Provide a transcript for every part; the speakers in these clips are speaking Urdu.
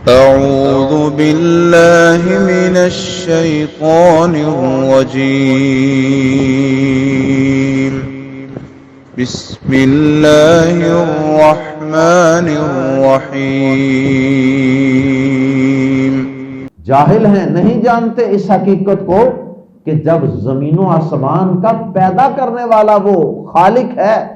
أعوذ بالله من الشيطان الرجيم. بسم الله الرحمن الرحيم. جاہل ہیں، نہیں جانتے اس حقیقت کو کہ جب زمین و آسمان کا پیدا کرنے والا وہ خالق ہے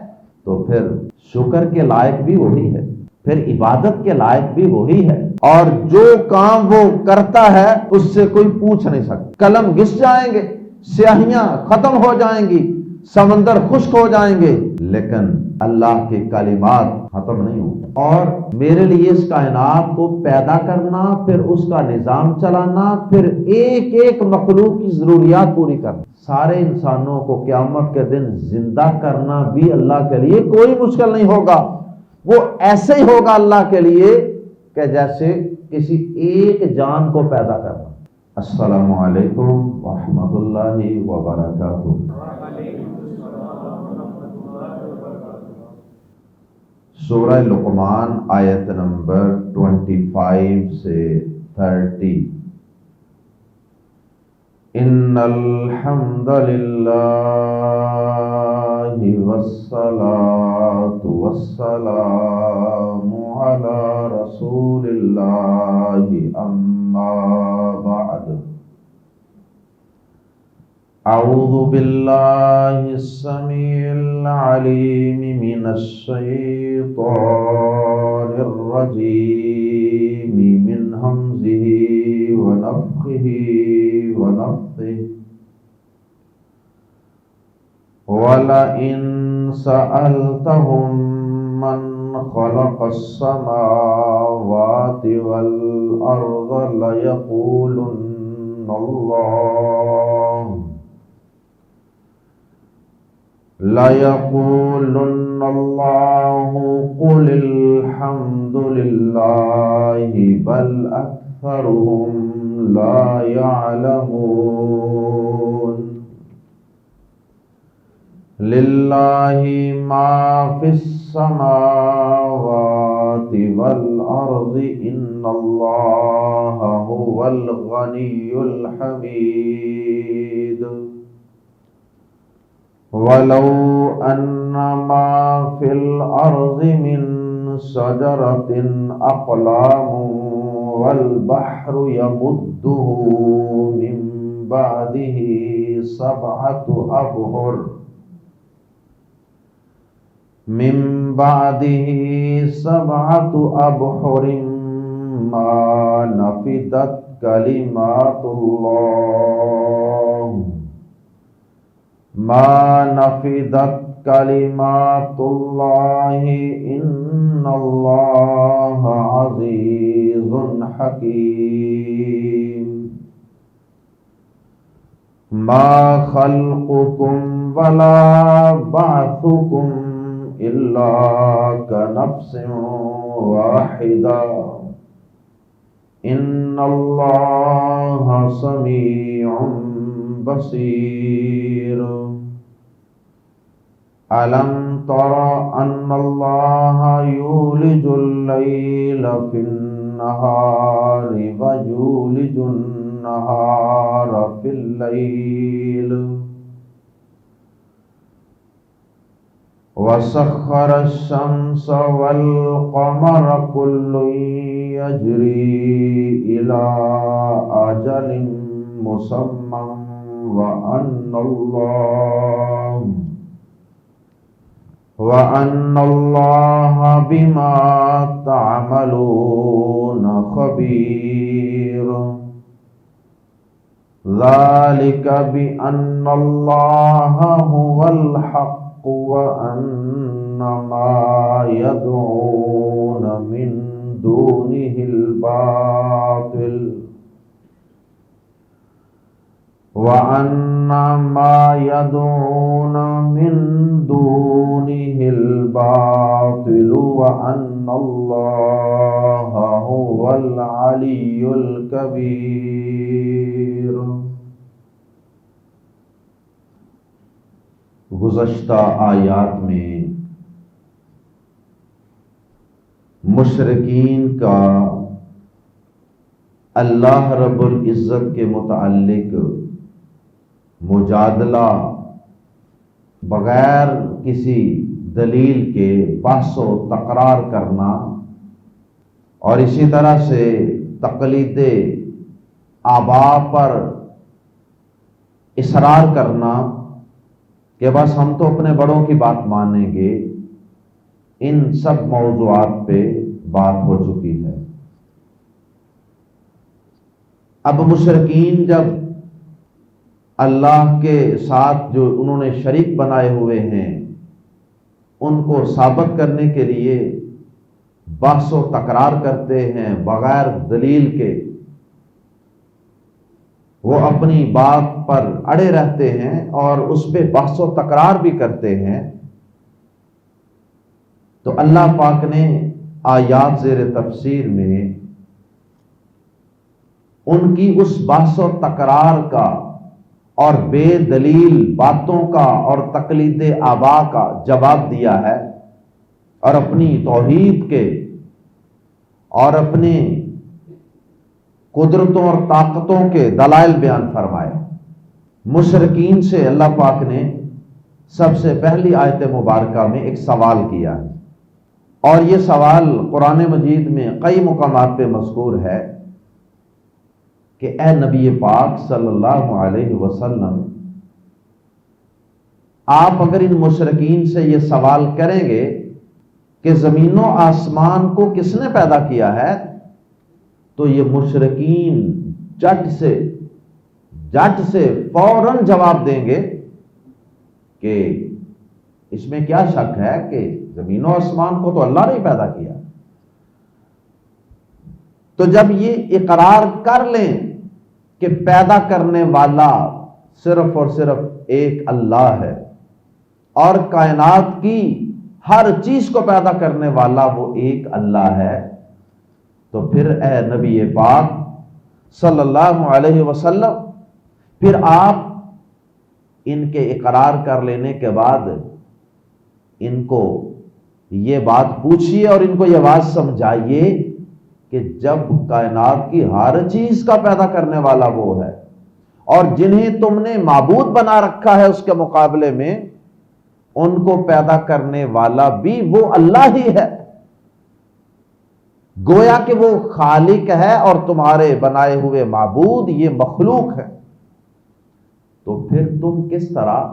تو پھر شکر کے لائق بھی وہی ہے، پھر عبادت کے لائق بھی وہی ہے، اور جو کام وہ کرتا ہے اس سے کوئی پوچھ نہیں سکتا۔ قلم گھس جائیں گے، سیاہیاں ختم ہو جائیں گی، سمندر خشک ہو جائیں گے، لیکن اللہ کے کلمات ختم نہیں ہوں گے۔ اور میرے لیے اس کائنات کو پیدا کرنا، پھر اس کا نظام چلانا، پھر ایک ایک مخلوق کی ضروریات پوری کرنا، سارے انسانوں کو قیامت کے دن زندہ کرنا بھی اللہ کے لیے کوئی مشکل نہیں ہوگا۔ وہ ایسے ہی ہوگا اللہ کے لیے کہ جیسے کسی ایک جان کو پیدا کرنا۔ السلام علیکم ورحمۃ اللہ وبرکاتہ۔ سورہ لقمان آیت نمبر 25 سے 30۔ ان الحمد للہ والصلاة والسلام علی رسول اللہ اما بعد۔ اعوذ باللہ السمیع العلیم من الشیطان الرجیم من ہمزہ ونفخہ ونفثہ۔ وَلَئِن سَأَلْتَهُم مَّنْ خَلَقَ السَّمَاوَاتِ وَالْأَرْضَ لَيَقُولُنَّ اللَّهُ قُلِ الْحَمْدُ لِلَّهِ بَلْ أَكْثَرُهُمْ لَا يَعْلَمُونَ۔ لِلَّهِ مَا فِي السَّمَاوَاتِ وَالْأَرْضِ إِنَّ اللَّهَ هُوَ الْغَنِيُّ الْحَمِيدُ۔ وَلَوْ أَنَّ مَا فِي الْأَرْضِ مِنْ شَجَرَةٍ أَقْلَامٌ وَالْبَحْرُ يَمُدُّهُ مِنْ بَعْدِهِ سَبْعَةُ أَبْحُرٍ مَا نَفِدَتْ كَلِمَاتُ اللَّهِ إِنَّ اللَّهَ عَزِيزٌ حَكِيمٌ۔ مَا خَلْقُكُمْ وَلَا بَعْثُكُمْ إِلَّا كَنَفْسٍ وَاحِدَةٍ إِنَّ اللَّهَ سَمِيعٌ بَصِيرٌ۔ أَلَمْ تَرَ أَنَّ اللَّهَ يُولِجُ اللَّيْلَ فِي النَّهَارِ وَيُولِجُ النَّهَارَ فِي اللَّيْلِ وَسَخَّرَ الشَّمْسَ وَالْقَمَرَ كُلٌّ يَجْرِي إِلَى أَجَلٍ مُّسَمًّى وَأَنَّ اللَّهَ بِمَا تَعْمَلُونَ خَبِيرٌ۔ ذَلِكَ بِأَنَّ اللَّهَ هُوَ الْحَقُّ وَأَنَّ مَا يَدْعُونَ مِن دُونِهِ الْبَاطِلُ وَأَنَّ مَا يَدْعُونَ مِن دُونِهِ الْبَاطِلُ وَأَنَّ اللَّهَ هُوَ الْعَلِيُّ الْكَبِيرُ۔ گزشتہ آیات میں مشرکین کا اللہ رب العزت کے متعلق مجادلہ بغیر کسی دلیل کے بحث و تکرار کرنا، اور اسی طرح سے تقلید آباء پر اصرار کرنا کہ بس ہم تو اپنے بڑوں کی بات مانیں گے، ان سب موضوعات پہ بات ہو چکی ہے۔ اب مشرکین جب اللہ کے ساتھ جو انہوں نے شریک بنائے ہوئے ہیں ان کو ثابت کرنے کے لیے بحث و تکرار کرتے ہیں بغیر دلیل کے، وہ اپنی بات پر اڑے رہتے ہیں اور اس پہ بحث و تکرار بھی کرتے ہیں، تو اللہ پاک نے آیات زیر تفسیر میں ان کی اس بحث و تکرار کا اور بے دلیل باتوں کا اور تقلید آباء کا جواب دیا ہے، اور اپنی توحید کے اور اپنے قدرتوں اور طاقتوں کے دلائل بیان فرمائے۔ مشرکین سے اللہ پاک نے سب سے پہلی آیت مبارکہ میں ایک سوال کیا ہے، اور یہ سوال قرآن مجید میں کئی مقامات پہ مذکور ہے کہ اے نبی پاک صلی اللہ علیہ وسلم، آپ اگر ان مشرکین سے یہ سوال کریں گے کہ زمین و آسمان کو کس نے پیدا کیا ہے، تو یہ مشرکین جٹ سے فوراً جواب دیں گے کہ اس میں کیا شک ہے کہ زمین و آسمان کو تو اللہ نے پیدا کیا۔ تو جب یہ اقرار کر لیں کہ پیدا کرنے والا صرف اور صرف ایک اللہ ہے اور کائنات کی ہر چیز کو پیدا کرنے والا وہ ایک اللہ ہے، تو پھر اے نبی پاک صلی اللہ علیہ وسلم، پھر آپ ان کے اقرار کر لینے کے بعد ان کو یہ بات پوچھیے اور ان کو یہ بات سمجھائیے کہ جب کائنات کی ہر چیز کا پیدا کرنے والا وہ ہے، اور جنہیں تم نے معبود بنا رکھا ہے اس کے مقابلے میں ان کو پیدا کرنے والا بھی وہ اللہ ہی ہے، گویا کہ وہ خالق ہے اور تمہارے بنائے ہوئے معبود یہ مخلوق ہے، تو پھر تم کس طرح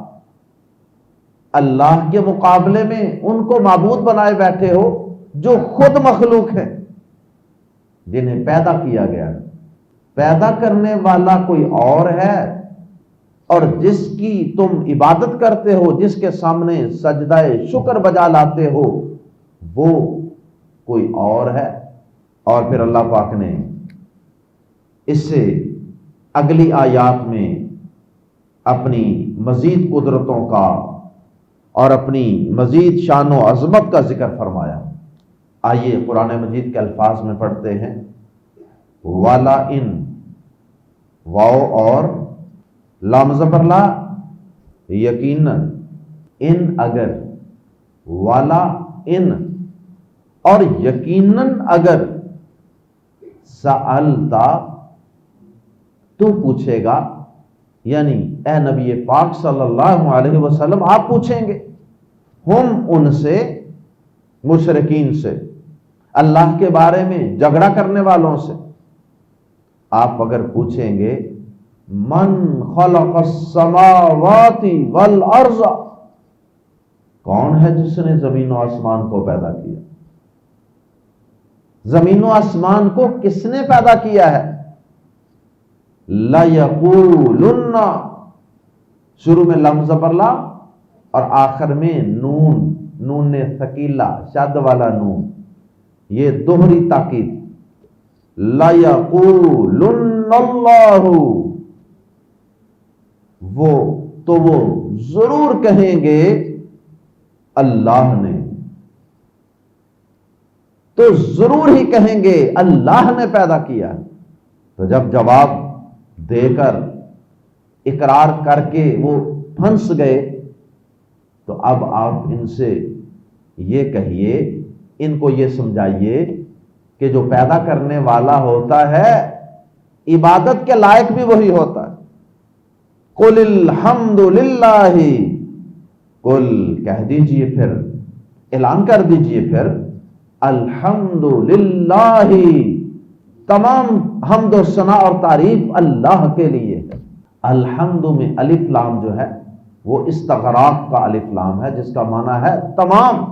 اللہ کے مقابلے میں ان کو معبود بنائے بیٹھے ہو جو خود مخلوق ہیں، جنہیں پیدا کیا گیا ہے؟ پیدا کرنے والا کوئی اور ہے، اور جس کی تم عبادت کرتے ہو، جس کے سامنے سجدہ شکر بجا لاتے ہو، وہ کوئی اور ہے۔ اور پھر اللہ پاک نے اس سے اگلی آیات میں اپنی مزید قدرتوں کا اور اپنی مزید شان و عظمت کا ذکر فرمایا۔ آئیے قرآن مجید کے الفاظ میں پڑھتے ہیں، والا ان، واو اور لام زبر لا، یقیناً، ان اگر، والا ان اور یقیناً اگر، سألتا تو پوچھے گا، یعنی اے نبی پاک صلی اللہ علیہ وسلم آپ پوچھیں گے، ہم ان سے، مشرکین سے، اللہ کے بارے میں جھگڑا کرنے والوں سے آپ اگر پوچھیں گے، من خلق السماوات والارض، کون ہے جس نے زمین و آسمان کو پیدا کیا؟ زمین و آسمان کو کس نے پیدا کیا ہے؟ لَيَقُولُنَّ، شروع میں لم زبر لا اور آخر میں نون ثقیلہ شد والا نون، یہ دوہری تاکید، لَيَقُولُنَّ اللَّهُ، وہ ضرور کہیں گے اللہ نے، تو ضرور ہی کہیں گے اللہ نے پیدا کیا۔ تو جب جواب دے کر اقرار کر کے وہ پھنس گئے، تو اب آپ ان سے یہ کہیے، ان کو یہ سمجھائیے کہ جو پیدا کرنے والا ہوتا ہے عبادت کے لائق بھی وہی ہوتا ہے۔ قل الحمد للہ، قل کہہ دیجئے، پھر اعلان کر دیجئے، پھر الحمد للہ، تمام حمد و ثنا اور تعریف اللہ کے لیے ہے۔ الحمد میں الف لام جو ہے وہ استغراق کا الف لام ہے، جس کا معنی ہے تمام۔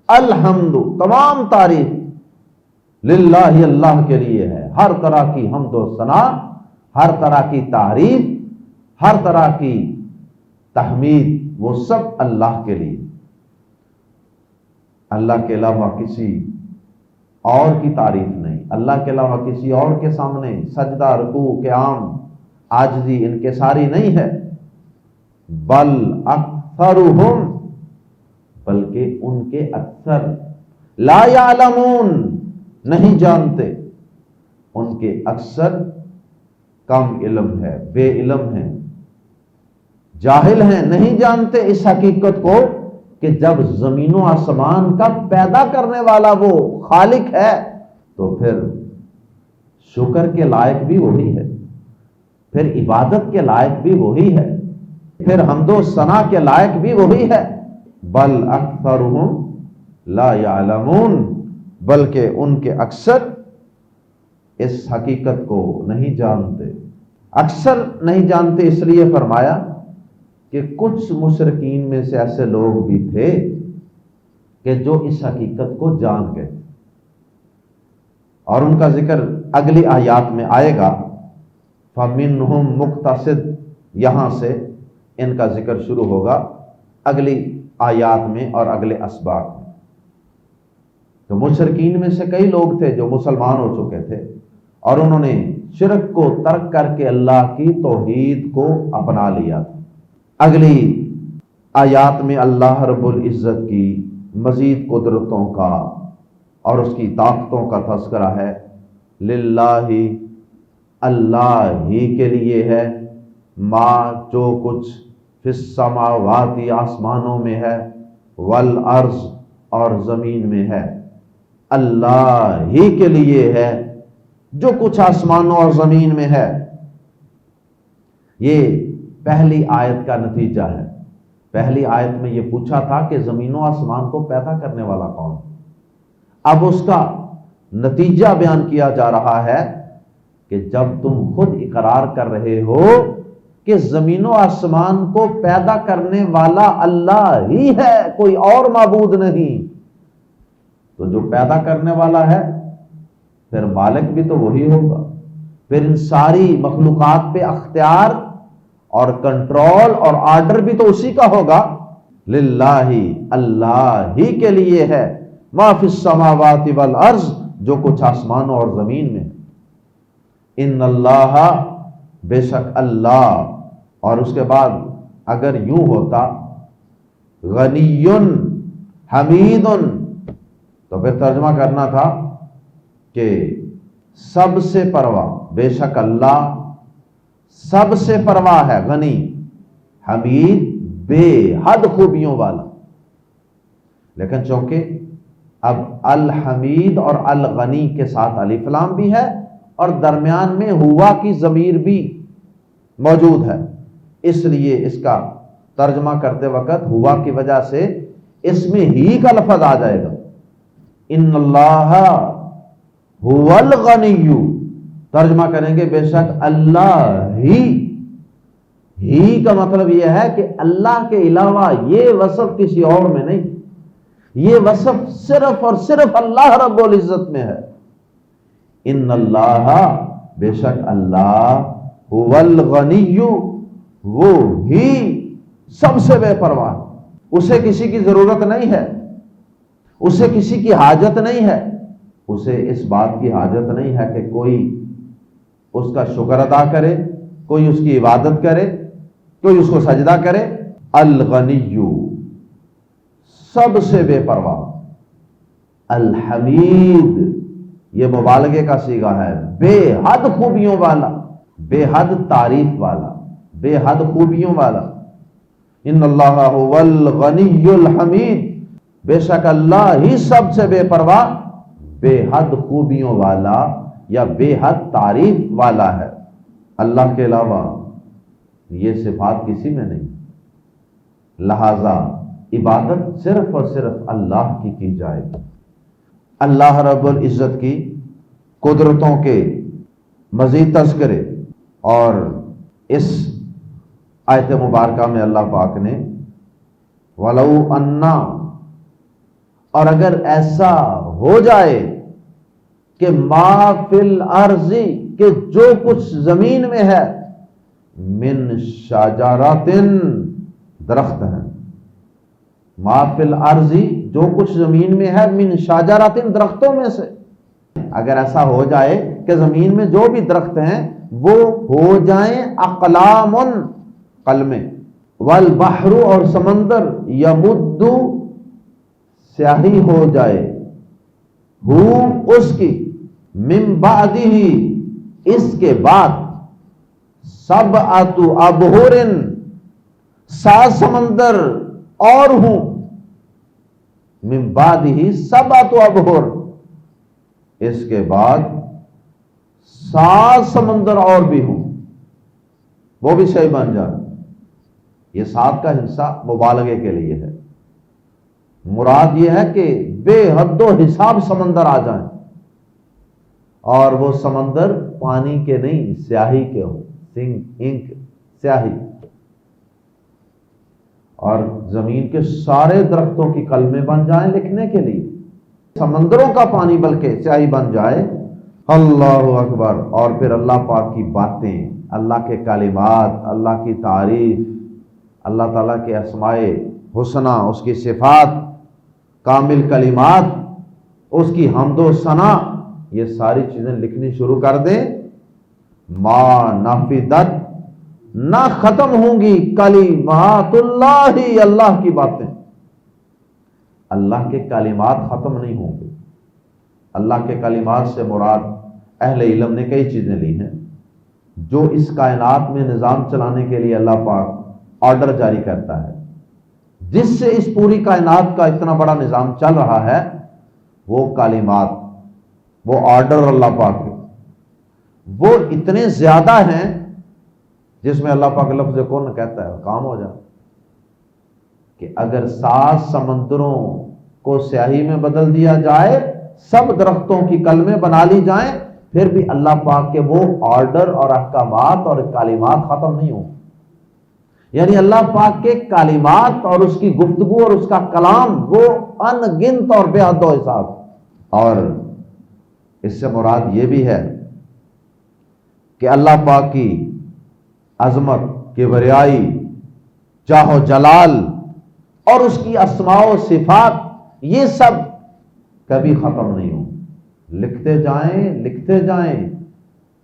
الحمد تمام تعریف للہ اللہ کے لیے ہے، ہر طرح کی حمد و ثنا، ہر طرح کی تعریف، ہر طرح کی تحمید، وہ سب اللہ کے لیے۔ اللہ کے علاوہ کسی اور کی تعریف نہیں، اللہ کے علاوہ کسی اور کے سامنے سجدہ، رکوع، قیام، عاجزی، انکساری نہیں ہے۔ بل اکثرہم، بلکہ ان کے اکثر، لا یعلمون، نہیں جانتے، ان کے اکثر کم علم ہے، بے علم ہیں، جاہل ہیں، نہیں جانتے اس حقیقت کو کہ جب زمین و آسمان کا پیدا کرنے والا وہ خالق ہے تو پھر شکر کے لائق بھی وہی ہے، پھر عبادت کے لائق بھی وہی ہے، پھر حمد و ثنا کے لائق بھی وہی ہے۔ بل اکثرہم لا یعلمون، بلکہ ان کے اکثر اس حقیقت کو نہیں جانتے۔ اکثر نہیں جانتے اس لیے فرمایا کہ کچھ مشرکین میں سے ایسے لوگ بھی تھے کہ جو اس حقیقت کو جان گئے، اور ان کا ذکر اگلی آیات میں آئے گا۔ فَمِنْهُمْ مُقْتَصِدٌ، یہاں سے ان کا ذکر شروع ہوگا اگلی آیات میں اور اگلے اسباق میں۔ تو مشرکین میں سے کئی لوگ تھے جو مسلمان ہو چکے تھے، اور انہوں نے شرک کو ترک کر کے اللہ کی توحید کو اپنا لیا تھا۔ اگلی آیات میں اللہ رب العزت کی مزید قدرتوں کا اور اس کی طاقتوں کا تذکرہ ہے۔ للہ، اللہ ہی کے لیے ہے، ما، جو کچھ، فی السماوات، آسمانوں میں ہے، والارض، اور زمین میں ہے، اللہ ہی کے لیے ہے جو کچھ آسمانوں اور زمین میں ہے۔ یہ پہلی آیت کا نتیجہ ہے۔ پہلی آیت میں یہ پوچھا تھا کہ زمین و آسمان کو پیدا کرنے والا کون؟ اب اس کا نتیجہ بیان کیا جا رہا ہے کہ جب تم خود اقرار کر رہے ہو کہ زمین و آسمان کو پیدا کرنے والا اللہ ہی ہے، کوئی اور معبود نہیں، تو جو پیدا کرنے والا ہے پھر مالک بھی تو وہی ہوگا، پھر ان ساری مخلوقات پہ اختیار اور کنٹرول اور آرڈر بھی تو اسی کا ہوگا۔ للہ، اللہ ہی کے لیے ہے، ما فی السماوات والارض، جو کچھ آسمانوں اور زمین میں۔ ان اللہ، بے شک اللہ، اور اس کے بعد اگر یوں ہوتا غنی حمید، تو پھر ترجمہ کرنا تھا کہ سب سے پرواہ، بے شک اللہ سب سے پرواہ ہے، غنی، حمید، بے حد خوبیوں والا۔ لیکن چونکہ اب الحمید اور الغنی کے ساتھ الف لام بھی ہے اور درمیان میں ہوا کی ضمیر بھی موجود ہے، اس لیے اس کا ترجمہ کرتے وقت ہوا کی وجہ سے اس میں ہی کا لفظ آ جائے گا۔ ان اللہ هو الغنی، ترجمہ کریں گے بے شک اللہ ہی کا مطلب یہ ہے کہ اللہ کے علاوہ یہ وصف کسی اور میں نہیں، یہ وصف صرف اور صرف اللہ رب العزت میں ہے۔ ان اللہ، بے شک اللہ، هو الغنی، وہ ہی سب سے بے پرواہ، اسے کسی کی ضرورت نہیں ہے، اسے کسی کی حاجت نہیں ہے، اسے اس بات کی حاجت نہیں ہے کہ کوئی اس کا شکر ادا کرے، کوئی اس کی عبادت کرے، کوئی اس کو سجدہ کرے۔ الغنی، سب سے بے پرواہ۔ الحمید، یہ مبالغے کا صیغہ ہے، بے حد خوبیوں والا، بے حد تعریف والا، بے حد خوبیوں والا۔ ان اللہ هو الغنی الحمید، بے شک اللہ ہی سب سے بے پرواہ، بے حد خوبیوں والا، یا بے حد تعریف والا ہے۔ اللہ کے علاوہ یہ صفات کسی میں نہیں، لہذا عبادت صرف اور صرف اللہ کی جائے گی۔ اللہ رب العزت کی قدرتوں کے مزید تذکرے اور اس آیت مبارکہ میں اللہ پاک نے وَلَوْ أَنَّا، اور اگر ایسا ہو جائے کہ ما فی الارض، کہ جو کچھ زمین میں ہے، من شجرات، درخت ہیں، ما فی الارض، جو کچھ زمین میں ہے، من شجرات، درختوں میں سے، اگر ایسا ہو جائے کہ زمین میں جو بھی درخت ہیں وہ ہو جائیں اقلام، قلمیں، والبحر، اور سمندر، یمد، سیاہی ہو جائے، ہو اس کی، من بعدہ، اس کے بعد، سبعۃ ابحر، 7 سمندر اور ہوں، من بعدہ سبعۃ ابحر، اس کے بعد 7 سمندر اور بھی ہوں، وہ بھی صحیح بن جائے۔ یہ 7 کا حصہ مبالغے کے لیے ہے، مراد یہ ہے کہ بے حد و حساب سمندر آ جائیں، اور وہ سمندر پانی کے نہیں، سیاہی کے ہوں، انک، سیاہی، اور زمین کے سارے درختوں کی قلمیں بن جائیں لکھنے کے لیے، سمندروں کا پانی بلکہ سیاہی بن جائے۔ اللہ اکبر۔ اور پھر اللہ پاک کی باتیں، اللہ کے کلمات، اللہ کی تعریف، اللہ تعالیٰ کے اسماء حسنہ، اس کی صفات، کامل کلمات، اس کی حمد و ثنا، یہ ساری چیزیں لکھنی شروع کر دیں، ما نفدت، نہ ختم ہوں گی کلمات اللہ، اللہ کی باتیں، اللہ کے کلمات ختم نہیں ہوں گے۔ اللہ کے کلمات سے مراد اہل علم نے کئی چیزیں لی ہیں، جو اس کائنات میں نظام چلانے کے لیے اللہ پاک آرڈر جاری کرتا ہے، جس سے اس پوری کائنات کا اتنا بڑا نظام چل رہا ہے، وہ کلمات، وہ آرڈر اللہ پاک کے، وہ اتنے زیادہ ہیں جس میں اللہ پاک لفظ کن کہتا ہے کام ہو جائے، کہ اگر 7 سمندروں کو سیاہی میں بدل دیا جائے، سب درختوں کی کلمیں بنا لی جائیں، پھر بھی اللہ پاک کے وہ آرڈر اور احکامات اور کلمات ختم نہیں ہوں۔ یعنی اللہ پاک کے کلمات اور اس کی گفتگو اور اس کا کلام وہ ان گنت اور بے حد و حساب۔ اور اس سے مراد یہ بھی ہے کہ اللہ پاک کی عظمت، کبریائی، جاہ و جلال اور اس کی اسماء و صفات، یہ سب کبھی ختم نہیں ہوں، لکھتے جائیں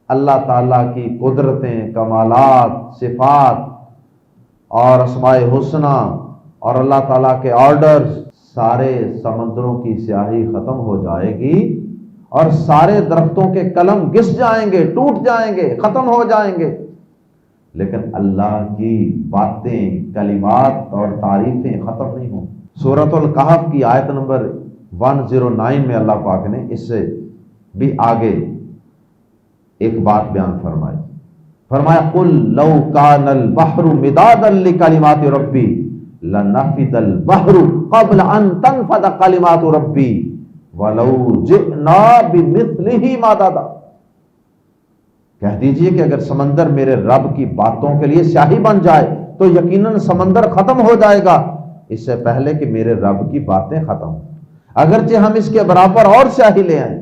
اللہ تعالیٰ کی قدرتیں، کمالات، صفات اور اسماء حسنہ اور اللہ تعالیٰ کے آرڈرز، سارے سمندروں کی سیاہی ختم ہو جائے گی، اور سارے درختوں کے قلم گس جائیں گے، ٹوٹ جائیں گے، ختم ہو جائیں گے، لیکن اللہ کی باتیں، کلمات اور تعریفیں ختم نہیں ہوں۔ سورۃ الکہف کی آیت نمبر 109 میں اللہ پاک نے اس سے بھی آگے ایک بات بیان فرمائی، فرمایا قل لو کان البحر مدادا لکلمات ربی لنفد البحر قبل ان تنفد کلمات ربی ولو جئنا بمثلہ مددا۔ کہہ دیجئے کہ اگر سمندر میرے رب کی باتوں کے لیے سیاہی بن جائے تو یقیناً سمندر ختم ہو جائے گا اس سے پہلے کہ میرے رب کی باتیں ختم ہوں، اگرچہ ہم اس کے برابر اور سیاہی لے آئیں۔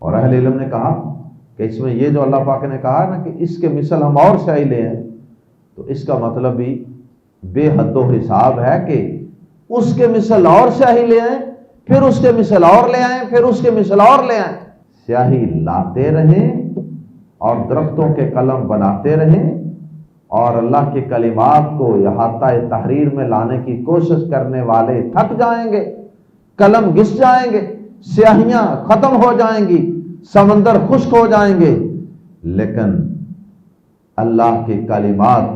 اور اہل علم نے کہا کہ اس میں یہ جو اللہ پاک نے کہا نا کہ اس کے مثل ہم اور سیاہی لے آئیں، تو اس کا مطلب بھی بے حد و حساب ہے کہ اس کے مثل اور سیاہی لے آئیں، پھر اس کے مثل اور لے آئیں، پھر اس کے مثل اور لے آئیں، سیاہی لاتے رہیں اور درختوں کے قلم بناتے رہیں، اور اللہ کے کلمات کو احاطہ تحریر میں لانے کی کوشش کرنے والے تھک جائیں گے، قلم گس جائیں گے، سیاہیاں ختم ہو جائیں گی، سمندر خشک ہو جائیں گے، لیکن اللہ کے کلمات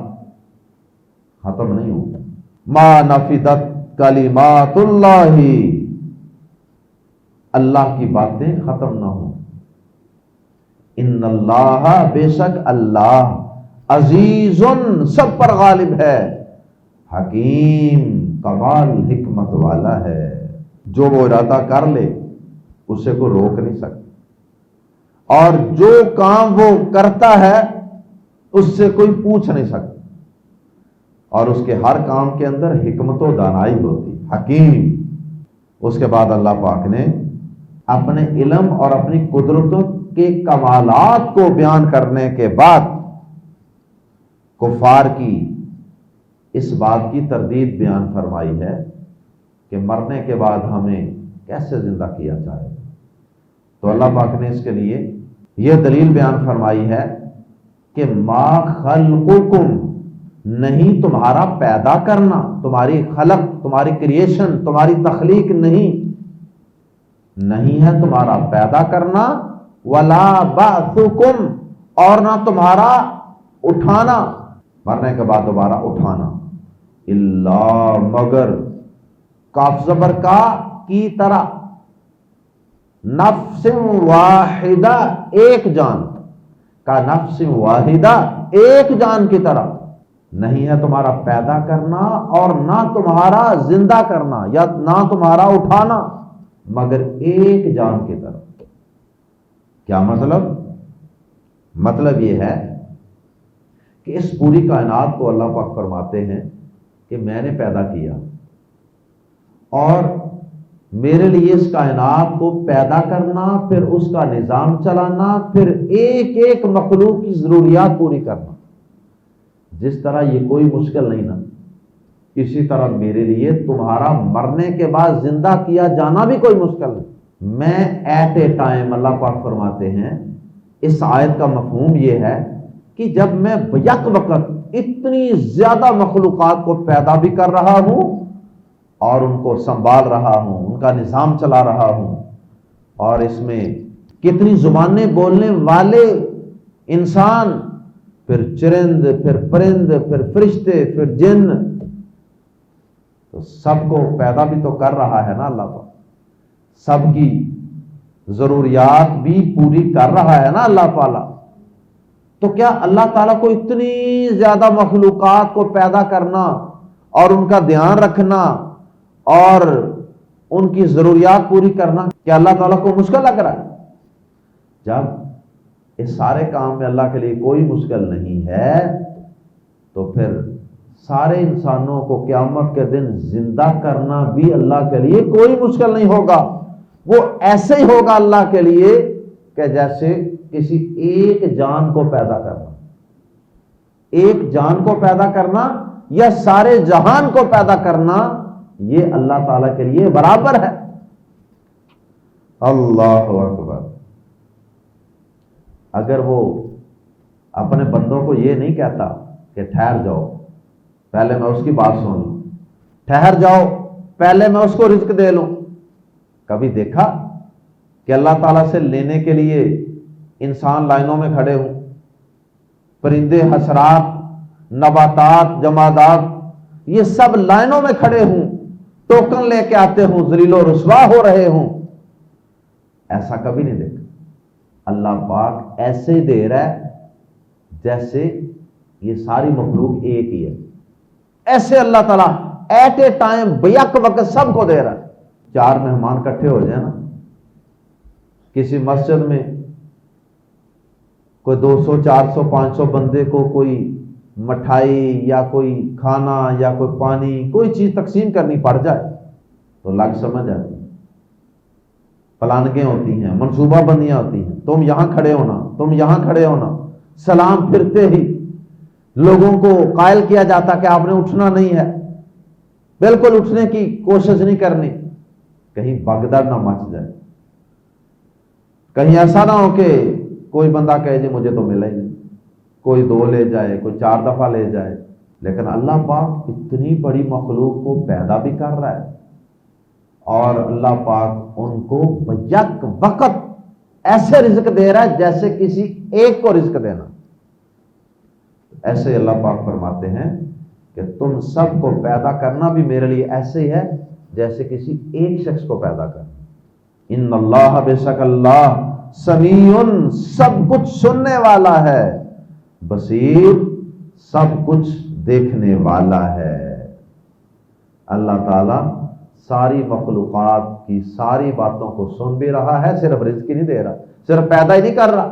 ختم نہیں ہوں گے۔ ما نفدت کلمات اللہ، اللہ کی باتیں ختم نہ ہوں۔ ان اللہ بے شک اللہ عزیز سب پر غالب ہے، حکیم کمال حکمت والا ہے، جو وہ ارادہ کر لے اسے کو روک نہیں سکتا، اور جو کام وہ کرتا ہے اس سے کوئی پوچھ نہیں سکتا، اور اس کے ہر کام کے اندر حکمت و دانائی ہوتی، حکیم۔ اس کے بعد اللہ پاک نے اپنے علم اور اپنی قدرتوں کے کمالات کو بیان کرنے کے بعد کفار کی اس بات کی تردید بیان فرمائی ہے کہ مرنے کے بعد ہمیں کیسے زندہ کیا جائے۔ تو اللہ پاک نے اس کے لیے یہ دلیل بیان فرمائی ہے کہ ما خلقکم، نہیں تمہارا پیدا کرنا، تمہاری خلق، تمہاری کریشن، تمہاری تخلیق نہیں ہے تمہارا پیدا کرنا، ولا بعثکم، اور نہ تمہارا اٹھانا، مرنے کے بعد دوبارہ اٹھانا، الا مگر، کاف زبر کا کی طرح، نفس واحدہ ایک جان کا، نفس واحدہ ایک جان کی طرح، نہیں ہے تمہارا پیدا کرنا اور نہ تمہارا زندہ کرنا یا نہ تمہارا اٹھانا، مگر ایک جان کی طرف۔ کیا مطلب؟ مطلب یہ ہے کہ اس پوری کائنات کو اللہ پاک فرماتے ہیں کہ میں نے پیدا کیا، اور میرے لیے اس کائنات کو پیدا کرنا، پھر اس کا نظام چلانا، پھر ایک ایک مخلوق کی ضروریات پوری کرنا، جس طرح یہ کوئی مشکل نہیں نا، اسی طرح میرے لیے تمہارا مرنے کے بعد زندہ کیا جانا بھی کوئی مشکل نہیں۔ میں ایٹ اے ٹائم، اللہ پاک فرماتے ہیں اس آیت کا مفہوم یہ ہے کہ جب میں یک وقت اتنی زیادہ مخلوقات کو پیدا بھی کر رہا ہوں اور ان کو سنبھال رہا ہوں، ان کا نظام چلا رہا ہوں، اور اس میں کتنی زبانیں بولنے والے انسان، پھر چرند، پھر پرند، پھر فرشتے، پھر جن، تو سب کو پیدا بھی تو کر رہا ہے نا اللہ پاک، سب کی ضروریات بھی پوری کر رہا ہے نا اللہ تعالیٰ۔ تو کیا اللہ تعالیٰ کو اتنی زیادہ مخلوقات کو پیدا کرنا اور ان کا دھیان رکھنا اور ان کی ضروریات پوری کرنا، کیا اللہ تعالیٰ کو مشکل لگ رہا ہے؟ جب اس سارے کام میں اللہ کے لیے کوئی مشکل نہیں ہے، تو پھر سارے انسانوں کو قیامت کے دن زندہ کرنا بھی اللہ کے لیے کوئی مشکل نہیں ہوگا۔ وہ ایسے ہی ہوگا اللہ کے لیے کہ جیسے کسی ایک جان کو پیدا کرنا، ایک جان کو پیدا کرنا یا سارے جہان کو پیدا کرنا، یہ اللہ تعالیٰ کے لیے برابر ہے۔ اللہ اکبر۔ اگر وہ اپنے بندوں کو یہ نہیں کہتا کہ ٹھہر جاؤ، پہلے میں اس کی بات سن لوں، ٹھہر جاؤ پہلے میں اس کو رزق دے لوں، کبھی دیکھا کہ اللہ تعالیٰ سے لینے کے لیے انسان لائنوں میں کھڑے ہوں، پرندے، حشرات، نباتات، جمادات، یہ سب لائنوں میں کھڑے ہوں، ٹوکن لے کے آتے ہوں، ذلیل و رسوا ہو رہے ہوں؟ ایسا کبھی نہیں دیکھا۔ اللہ پاک ایسے دے رہا ہے جیسے یہ ساری مخلوق ایک ہی ہے، ایسے اللہ تعالیٰ ایٹ اے ٹائم بیک وقت سب کو دے رہا ہے۔ 4 مہمان اکٹھے ہو جائیں نا کسی مسجد میں، کوئی 200، 400، 500 بندے کو کوئی مٹھائی یا کوئی کھانا یا کوئی پانی، کوئی چیز تقسیم کرنی پڑ جائے تو لگ سمجھ آتی ہے، پلانگیں ہوتی ہیں، منصوبہ بندیاں ہوتی ہیں، تم یہاں کھڑے ہونا، تم یہاں کھڑے ہونا، سلام پھرتے ہی لوگوں کو قائل کیا جاتا کہ آپ نے اٹھنا نہیں ہے، بالکل اٹھنے کی کوشش نہیں کرنی، کہیں بگدڑ نہ مچ جائے، کہیں ایسا نہ ہو کہ کوئی بندہ کہے جی مجھے تو ملا ہی نہیں، کوئی 2 لے جائے، کوئی 4 دفعہ لے جائے۔ لیکن اللہ پاک اتنی بڑی مخلوق کو پیدا بھی کر رہا ہے، اور اللہ پاک ان کو یک وقت ایسے رزق دے رہا ہے جیسے کسی ایک کو رزق دینا۔ ایسے اللہ پاک فرماتے ہیں کہ تم سب کو پیدا کرنا بھی میرے لیے ایسے ہی ہے جیسے کسی ایک شخص کو پیدا کرنا۔ ان اللہ، بے شک اللہ، سمیع سب کچھ سننے والا ہے، بصیر سب کچھ دیکھنے والا ہے۔ اللہ تعالی ساری مخلوقات کی ساری باتوں کو سن بھی رہا ہے، صرف رزق ہی نہیں دے رہا، صرف پیدا ہی نہیں کر رہا،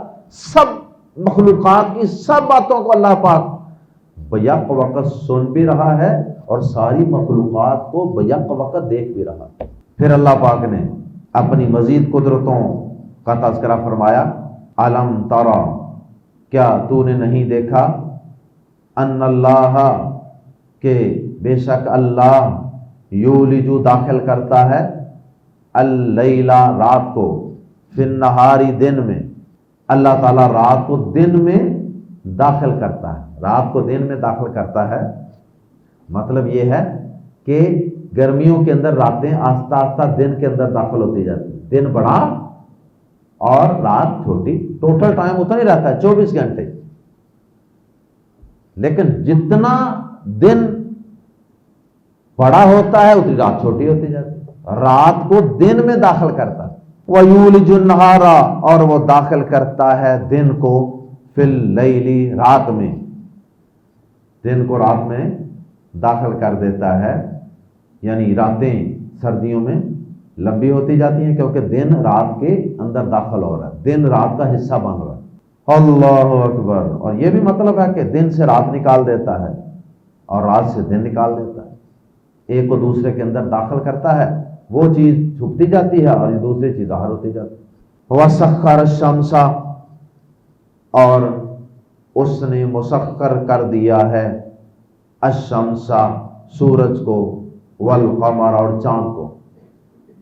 سب مخلوقات کی سب باتوں کو اللہ پاک بیک وقت سن بھی رہا ہے اور ساری مخلوقات کو بیک وقت دیکھ بھی رہا ہے۔ پھر اللہ پاک نے اپنی مزید قدرتوں کا تذکرہ فرمایا، الم ترى، کیا تو نے نہیں دیکھا، ان اللہ، کہ بے شک اللہ، یولج داخل کرتا ہے، اللیل رات کو، فی النہار دن میں، اللہ تعالیٰ رات کو دن میں داخل کرتا ہے، رات کو دن میں داخل کرتا ہے۔ مطلب یہ ہے کہ گرمیوں کے اندر راتیں آہستہ آہستہ دن کے اندر داخل ہوتی جاتی، دن بڑا اور رات چھوٹی، ٹوٹل ٹائم اتنا ہی رہتا ہے 24 گھنٹے، لیکن جتنا دن بڑا ہوتا ہے اتنی رات چھوٹی ہوتی جاتی ہے۔ رات کو دن میں داخل کرتا ہے، وَيُولِجُ النَّهَارَ، اور وہ داخل کرتا ہے دن کو، فِي اللَّيْلِ، رات میں، دن کو رات میں داخل کر دیتا ہے، یعنی راتیں سردیوں میں لمبی ہوتی جاتی ہیں کیونکہ دن رات کے اندر داخل ہو رہا ہے، دن رات کا حصہ بن رہا ہے۔ اللہ اکبر۔ اور یہ بھی مطلب ہے کہ دن سے رات نکال دیتا ہے اور رات سے دن نکال دیتا ہے، ایک کو دوسرے کے اندر داخل کرتا ہے، وہ چیز چھپتی جاتی ہے اور دوسری چیز ظاہر ہوتی جاتی ہے۔ وَسَخَّرَ الشَّمْسَ، اور اس نے مسخر کر دیا ہے، الشمس، سورج کو، والقمر، اور چاند کو،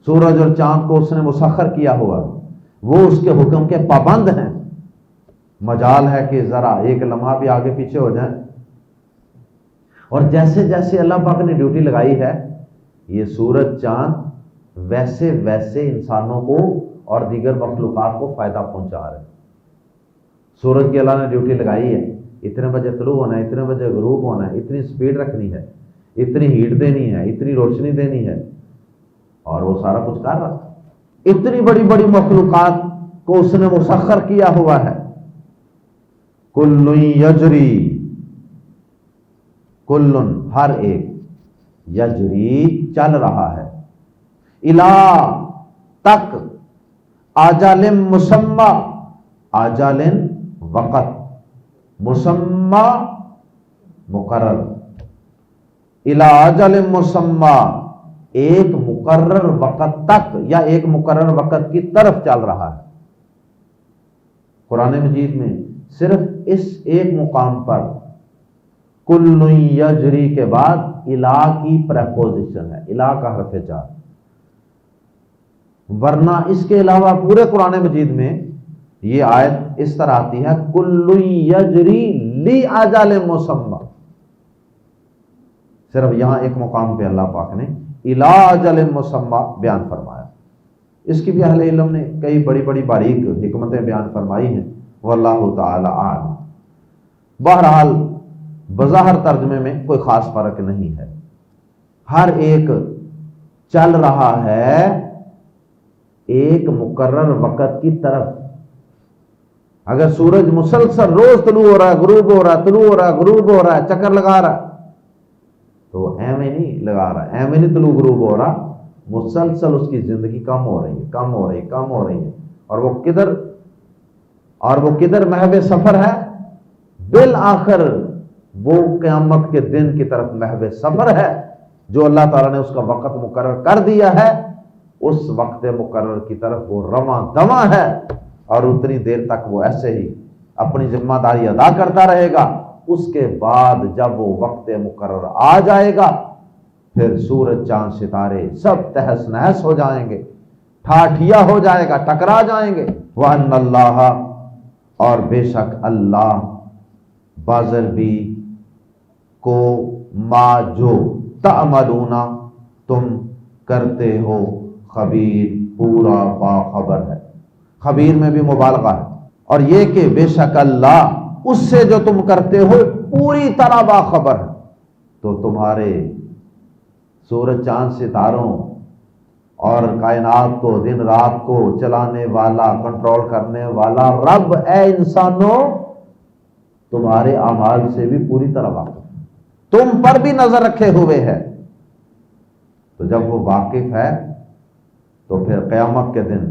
سورج اور چاند کو اس نے مسخر کیا ہوا، وہ اس کے حکم کے پابند ہیں۔ مجال ہے کہ ذرا ایک لمحہ بھی آگے پیچھے ہو جائیں، اور جیسے جیسے اللہ پاک نے ڈیوٹی لگائی ہے، یہ سورج چاند ویسے ویسے انسانوں کو اور دیگر مخلوقات کو فائدہ پہنچا رہے ہیں۔ سورج کی اللہ نے ڈیوٹی لگائی ہے، اتنے بجے طلوع ہونا ہے، اتنے بجے غروب ہونا ہے، اتنی سپیڈ رکھنی ہے، اتنی ہیٹ دینی ہے، اتنی روشنی دینی ہے، اور وہ سارا کچھ کر رہا ہے۔ اتنی بڑی بڑی مخلوقات کو اس نے مسخر کیا ہوا ہے۔ کل یجری، کل ہر ایک، یجری چل رہا ہے، الی تک، آجال مسمى، آجال وقت، مسمى مقرر، الی آجال مسمى ایک مقرر وقت تک یا ایک مقرر وقت کی طرف چل رہا ہے۔ قرآن مجید میں صرف اس ایک مقام پر کل یجری کے بعد الی کی پریپوزیشن ہے، الی کا حرف جر، ورنہ اس کے علاوہ پورے قرآن مجید میں یہ آیت اس طرح آتی ہے، کل یجری لی اجل مسمى، صرف یہاں ایک مقام پہ اللہ پاک نے الی اجل مسمى بیان فرمایا۔ اس کی بھی اہل علم نے کئی بڑی بڑی باریک حکمتیں بیان فرمائی ہیں، واللہ تعالی اعلم۔ بہرحال بظاہر ترجمے میں کوئی خاص فرق نہیں ہے، ہر ایک چل رہا ہے ایک مقرر وقت کی طرف۔ اگر سورج مسلسل روز طلوع ہو رہا ہے، غروب ہو رہا ہے، طلوع ہو رہا ہے، غروب ہو رہا ہے، چکر لگا رہا ہے، تو وہ ایویں نہیں لگا رہا، ایویں نہیں طلوع غروب ہو رہا، مسلسل اس کی زندگی کم ہو رہی ہے، کم ہو رہی ہے، کم ہو رہی ہے، اور وہ کدھر محو سفر ہے، بالآخر وہ قیامت کے دن کی طرف محو سفر ہے، جو اللہ تعالیٰ نے اس کا وقت مقرر کر دیا ہے، اس وقت مقرر کی طرف وہ رواں دواں ہے، اور اتنی دیر تک وہ ایسے ہی اپنی ذمہ داری ادا کرتا رہے گا۔ اس کے بعد جب وہ وقت مقرر آ جائے گا، پھر سورج چاند ستارے سب تہس نہس ہو جائیں گے، ٹھاٹھیا ہو جائے گا، ٹکرا جائیں گے۔ وَأَنَّ اللَّهَ، اور بے شک اللہ، بازر بھی کو، ما جو، تعملون تم کرتے ہو، خبیر پورا باخبر ہے، خبیر میں بھی مبالغہ ہے، اور یہ کہ بے شک اللہ اس سے جو تم کرتے ہو پوری طرح باخبر ہے۔ تو تمہارے سورج چاند ستاروں اور کائنات کو دن رات کو چلانے والا کنٹرول کرنے والا رب اے انسانوں تمہارے اعمال سے بھی پوری طرح واقف ہے، تم پر بھی نظر رکھے ہوئے ہے۔ تو جب وہ واقف ہے تو پھر قیامت کے دن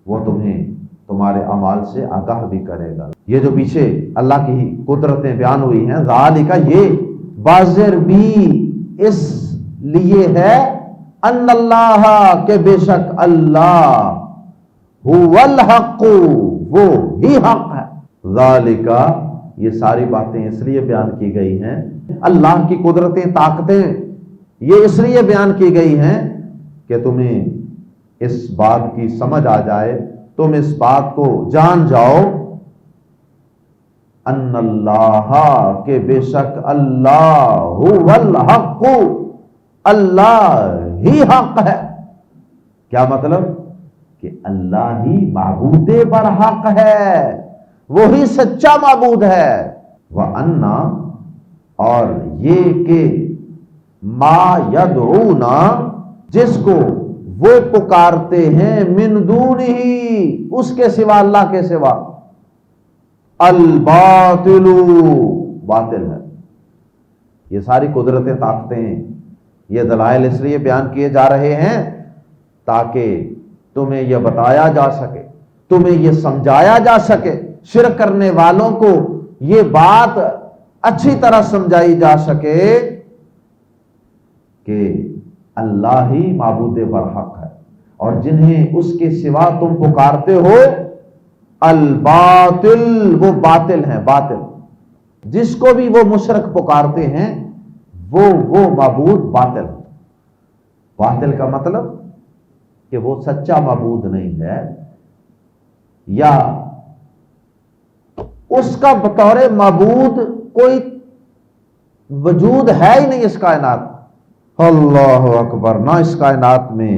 وہ تمہیں تمہارے اعمال سے آگاہ بھی کرے گا۔ یہ جو پیچھے اللہ کی قدرتیں بیان ہوئی ہیں، ذالک یہ بازر بھی اس لیے ہے ان اللہ کہ بے شک اللہ هو الحق وہ ہی حق ہے۔ ذالک یہ ساری باتیں اس لیے بیان کی گئی ہیں، اللہ کی قدرتیں طاقتیں یہ اس لیے بیان کی گئی ہیں کہ تمہیں اس بات کی سمجھ آ جائے، تم اس بات کو جان جاؤ ان اللہ کہ بے شک اللہ هو الحق اللہ ہی حق ہے۔ کیا مطلب؟ کہ اللہ ہی معبود برحق ہے، وہی سچا معبود ہے۔ وَأَنَّا اور یہ کہ ما یدعونا جس کو وہ پکارتے ہیں من دونہ اس کے سوا، اللہ کے سوا، الباطل باطل ہے۔ یہ ساری قدرتیں طاقتیں یہ دلائل اس لیے بیان کیے جا رہے ہیں تاکہ تمہیں یہ بتایا جا سکے، تمہیں یہ سمجھایا جا سکے، شرک کرنے والوں کو یہ بات اچھی طرح سمجھائی جا سکے کہ اللہ ہی معبود برحق ہے، اور جنہیں اس کے سوا تم پکارتے ہو الباطل وہ باطل ہیں، باطل جس کو بھی وہ مشرک پکارتے ہیں وہ معبود باطل ہے۔ باطل کا مطلب کہ وہ سچا معبود نہیں ہے، یا اس کا بطور معبود کوئی وجود ہے ہی نہیں اس کائنات۔ اللہ اکبر، نہ اس کائنات میں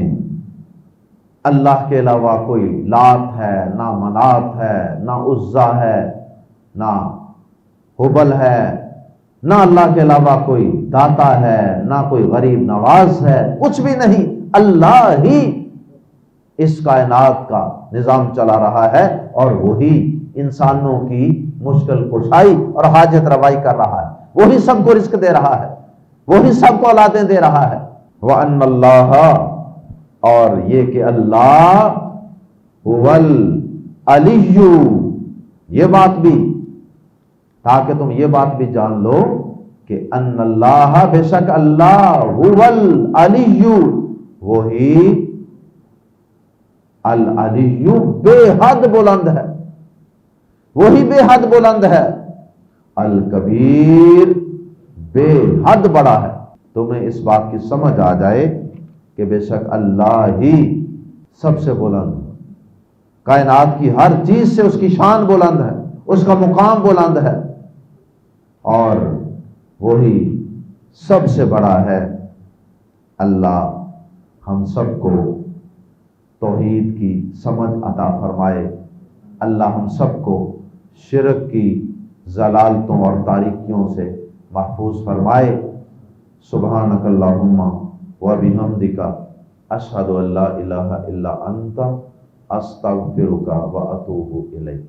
اللہ کے علاوہ کوئی لات ہے، نہ منات ہے، نہ عزا ہے، نہ حبل ہے، نہ اللہ کے علاوہ کوئی داتا ہے، نہ کوئی غریب نواز ہے، کچھ بھی نہیں۔ اللہ ہی اس کائنات کا نظام چلا رہا ہے، اور وہی انسانوں کی مشکل کشائی اور حاجت روائی کر رہا ہے، وہی سب کو رزق دے رہا ہے، وہی سب کو اولادیں دے رہا ہے۔ وَأَنَّ اللَّهَ اور یہ کہ اللہ هُوَ الْعَلِيُّ یہ بات بھی، تاکہ تم یہ بات بھی جان لو کہ ان اللہ بے شک اللہ هُوَ الْعَلِيُّ وہی العلی بے حد بلند ہے، وہی بے حد بلند ہے، الکبیر بے حد بڑا ہے۔ تمہیں اس بات کی سمجھ آ جائے کہ بے شک اللہ ہی سب سے بلند ہے، کائنات کی ہر چیز سے اس کی شان بلند ہے، اس کا مقام بلند ہے، اور وہی سب سے بڑا ہے۔ اللہ ہم سب کو توحید کی سمجھ عطا فرمائے، اللہ ہم سب کو شرک کی ضلالتوں اور تاریکیوں سے محفوظ فرمائے۔ سبحانک اللہم و بحمدک اشہد ان لا الہ الا انت استغفرک و اتوب الیک۔